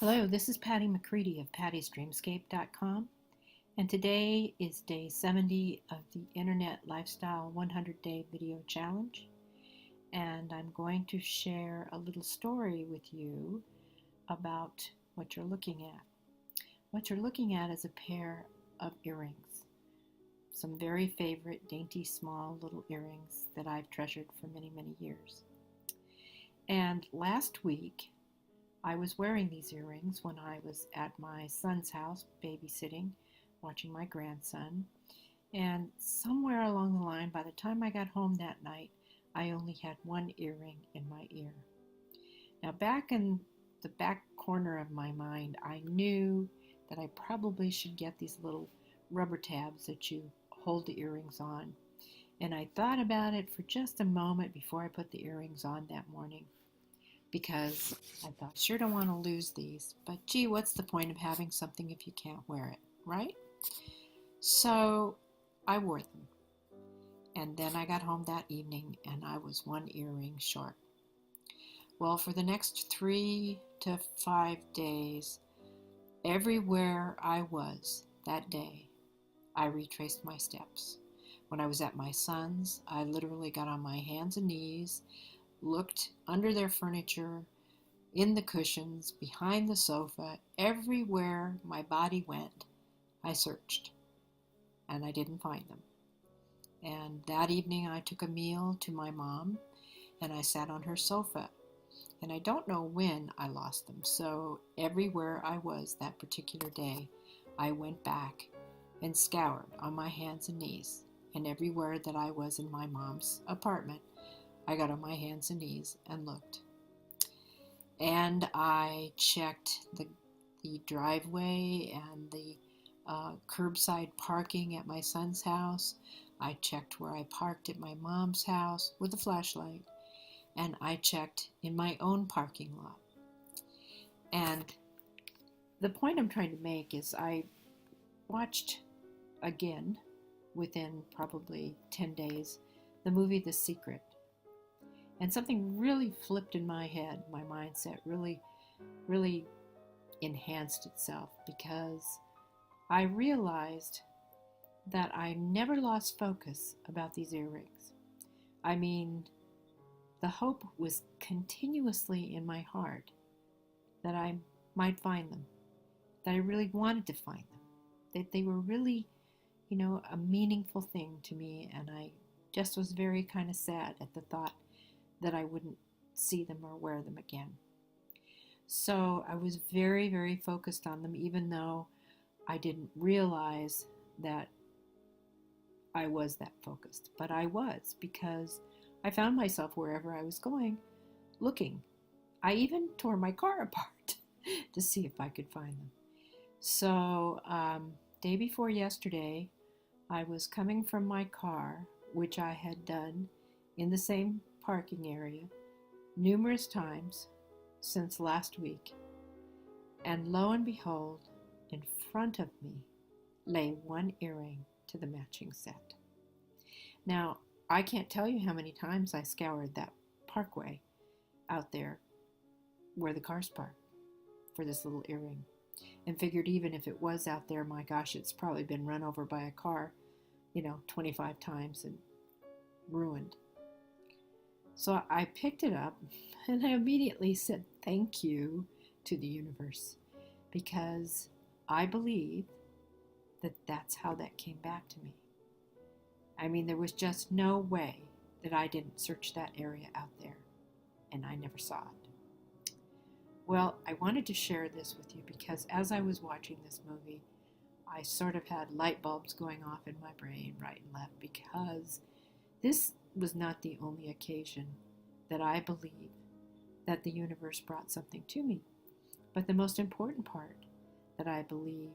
Hello, this is Patty McCready of pattysdreamscape.com, and today is day 70 of the Internet Lifestyle 100-Day Video Challenge, and I'm going to share a little story with you about what you're looking at. What you're looking at is a pair of earrings, some very favorite, dainty, small little earrings that I've treasured for many, many years. And last week, I was wearing these earrings when I was at my son's house babysitting, watching my grandson, and somewhere along the line, by the time I got home that night, I only had one earring in my ear. Now, back in the back corner of my mind, I knew that I probably should get these little rubber tabs that you hold the earrings on, and I thought about it for just a moment before I put the earrings on that morning, because I thought, sure don't want to lose these, but gee, what's the point of having something if you can't wear it, right? So I wore them. And then I got home that evening and I was one earring short. Well, for the next 3 to 5 days, everywhere I was that day, I retraced my steps. When I was at my son's, I literally got on my hands and knees, looked under their furniture, in the cushions, behind the sofa, everywhere my body went, I searched, and I didn't find them. And that evening I took a meal to my mom, and I sat on her sofa, and I don't know when I lost them, so everywhere I was that particular day, I went back and scoured on my hands and knees, and everywhere that I was in my mom's apartment, I got on my hands and knees and looked. And I checked the driveway and the curbside parking at my son's house. I checked where I parked at my mom's house with a flashlight. And I checked in my own parking lot. And the point I'm trying to make is I watched again, within probably 10 days, the movie The Secret. And something really flipped in my head. My mindset really enhanced itself, because I realized that I never lost focus about these earrings. I mean, the hope was continuously in my heart that I might find them, that I really wanted to find them, that they were really, a meaningful thing to me, and I just was very kind of sad at the thought that I wouldn't see them or wear them again. So I was very, very focused on them, even though I didn't realize that I was that focused. But I was, because I found myself wherever I was going, looking. I even tore my car apart to see if I could find them. So day before yesterday, I was coming from my car, which I had done in the same parking area numerous times since last week, and lo and behold, in front of me lay one earring to the matching set. Now, I can't tell you how many times I scoured that parkway out there where the car's parked for this little earring, and figured even if it was out there, my gosh, it's probably been run over by a car, 25 times and ruined. So I picked it up and I immediately said thank you to the universe, because I believe that that's how that came back to me. I mean, there was just no way that I didn't search that area out there, and I never saw it. Well, I wanted to share this with you because as I was watching this movie, I sort of had light bulbs going off in my brain right and left, because this was not the only occasion that I believe that the universe brought something to me. But the most important part that I believe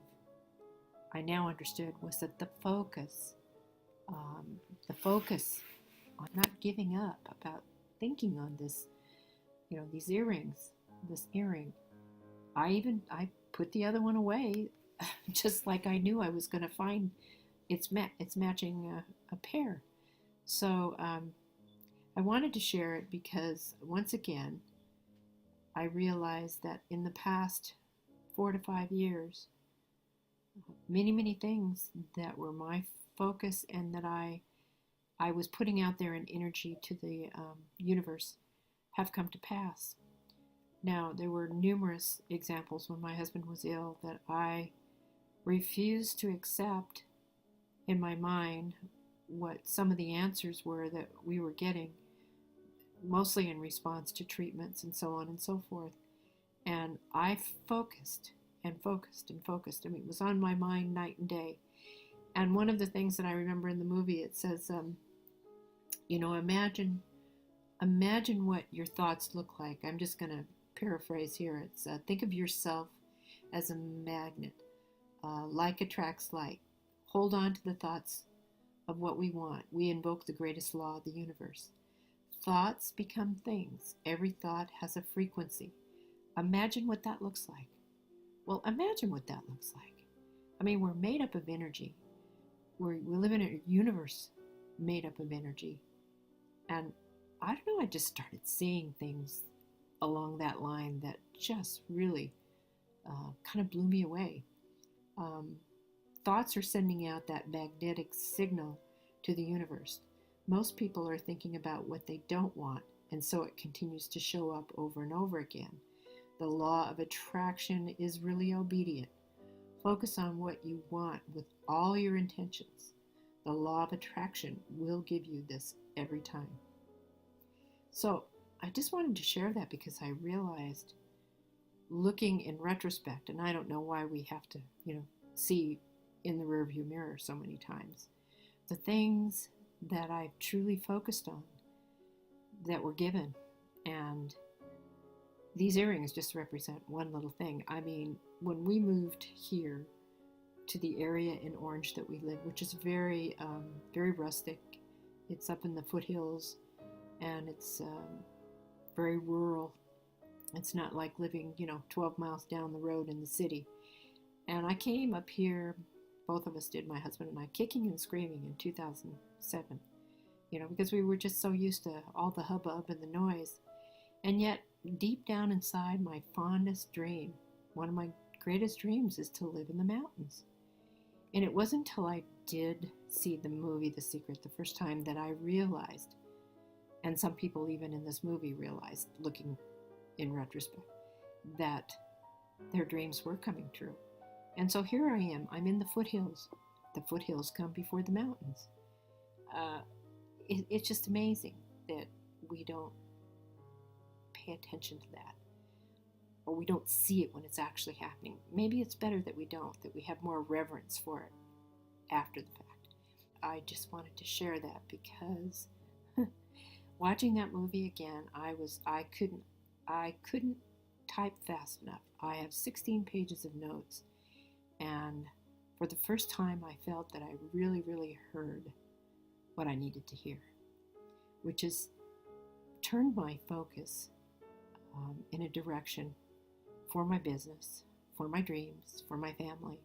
I now understood was that the focus on not giving up, about thinking on this, these earrings, this earring. I put the other one away, just like I knew I was going to find its matching a pair. So I wanted to share it because, once again, I realized that in the past 4 to 5 years. Many things that were my focus and that I was putting out there in energy to the universe have come to pass. Now, there were numerous examples when my husband was ill that I refused to accept in my mind what some of the answers were that we were getting, mostly in response to treatments and so on and so forth. And I focused and focused and focused. I mean, it was on my mind night and day. And one of the things that I remember in the movie, it says, imagine what your thoughts look like. I'm just going to paraphrase here. It's think of yourself as a magnet. Like attracts like. Hold on to the thoughts of what we want. We invoke the greatest law of the universe. Thoughts become things. Every thought has a frequency. Imagine what that looks like. Well, imagine what that looks like. I mean, we're made up of energy. We live in a universe made up of energy. And I don't know, I just started seeing things along that line that just really kind of blew me away. Thoughts are sending out that magnetic signal to the universe. Most people are thinking about what they don't want, and so it continues to show up over and over again. The law of attraction is really obedient. Focus on what you want with all your intentions. The law of attraction will give you this every time. So I just wanted to share that because I realized, looking in retrospect, and I don't know why we have to, see in the rearview mirror so many times, the things that I've truly focused on that were given. And these earrings just represent one little thing. I mean, when we moved here to the area in Orange that we live, which is very rustic, it's up in the foothills, and it's very rural. It's not like living, 12 miles down the road in the city. And I came up here, both of us did, my husband and I, kicking and screaming in 2007, because we were just so used to all the hubbub and the noise. And yet, deep down inside, my fondest dream, one of my greatest dreams, is to live in the mountains. And it wasn't until I did see the movie The Secret the first time that I realized, and some people even in this movie realized, looking in retrospect, that their dreams were coming true. And so here I am. I'm in the foothills. The foothills come before the mountains. It's just amazing that we don't pay attention to that, or we don't see it when it's actually happening. Maybe it's better that we don't, that we have more reverence for it after the fact. I just wanted to share that because watching that movie again, I couldn't type fast enough. I have 16 pages of notes, and for the first time I felt that I really heard what I needed to hear, which is turned my focus in a direction for my business, for my dreams, for my family,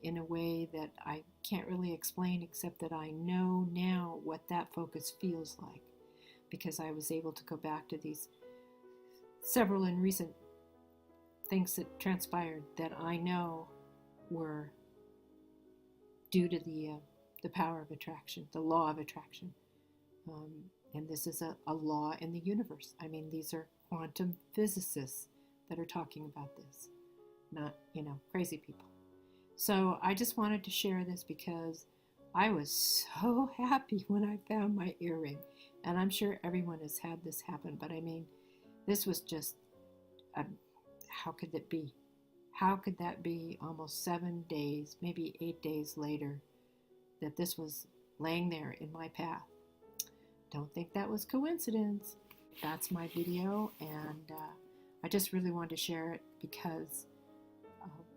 in a way that I can't really explain, except that I know now what that focus feels like, because I was able to go back to these several and recent things that transpired that I know were due to the power of attraction, the law of attraction. And this is a law in the universe. I mean, these are quantum physicists that are talking about this, not, crazy people. So I just wanted to share this because I was so happy when I found my earring. And I'm sure everyone has had this happen, but I mean, this was just, how could it be? How could that be almost 7 days, maybe 8 days later, that this was laying there in my path? Don't think that was coincidence. That's my video, and I just really wanted to share it because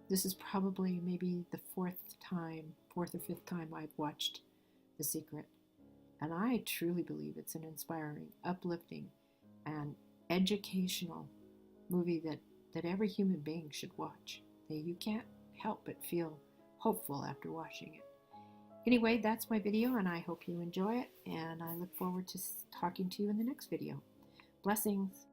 this is probably maybe the fourth or fifth time I've watched The Secret. And I truly believe it's an inspiring, uplifting, and educational movie that every human being should watch. You can't help but feel hopeful after watching it. Anyway, that's my video, and I hope you enjoy it, and I look forward to talking to you in the next video. Blessings.